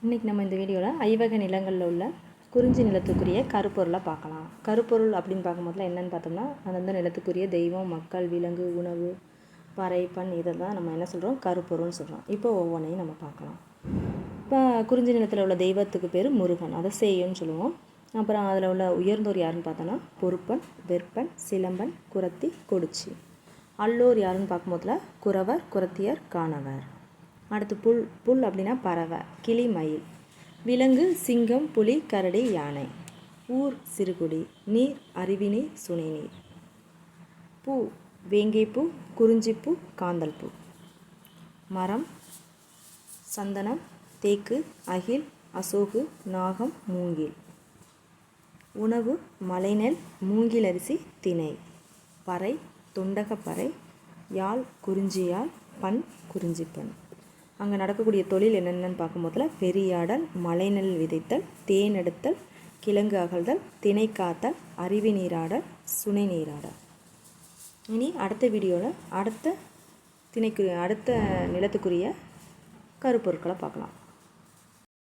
இன்றைக்கி நம்ம இந்த வீடியோவில் ஐவகை நிலங்களில் உள்ள குறிஞ்சி நிலத்துக்குரிய கருப்பொருளை பார்க்கலாம். கருப்பொருள் அப்படின்னு பார்க்கும்போதுல என்னென்னு பார்த்தோம்னா, அந்தந்த நிலத்துக்குரிய தெய்வம், மக்கள், விலங்கு, உணவு, பறை, பண் இதெல்லாம் நம்ம என்ன சொல்கிறோம், கருப்பொருள்னு சொல்கிறோம். இப்போ ஒவ்வொன்றையும் நம்ம பார்க்கலாம். இப்போ குறிஞ்சி நிலத்தில் உள்ள தெய்வத்துக்கு பேர் முருகன், அதை சேயன்னு சொல்லுவோம். அப்புறம் அதில் உள்ள உயர்ந்தோர் யாருன்னு பார்த்தோன்னா பொறுப்பன், வெற்பன், சிலம்பன், குரத்தி, கொடுச்சி. அல்லோர் யாருன்னு பார்க்கும்போதுல குறவர், குரத்தியர், காணவர். அடுத்து புல் அப்படின்னா பறவை, கிளி, மயில். விலங்கு சிங்கம், புலி, கரடி, யானை. ஊர் சிறுகுடி. நீர் அருவிநீர், சுனைநீர். பூ வேங்கைப்பூ, குறிஞ்சிப்பூ, காந்தல் பூ. மரம் சந்தனம், தேக்கு, அகில், அசோகு, நாகம், மூங்கில். உணவு மலைநெல், மூங்கில் அரிசி, திணை. பறை தொண்டகப்பறை, யாழ் குறிஞ்சியாழ், பண் குறிஞ்சிப்பண். அங்கே நடக்கக்கூடிய தொழில் என்னென்னு பார்க்கும்போதுல பெரியாடல், மலைநெல் விதைத்தல், தேன் எடுத்தல், கிழங்கு அகழ்தல், திணை காத்தல், அருவி நீராடல், சுனை நீராடல். இனி அடுத்த வீடியோவில் அடுத்த நிலத்துக்குரிய கருப்பொருட்களை பார்க்கலாம்.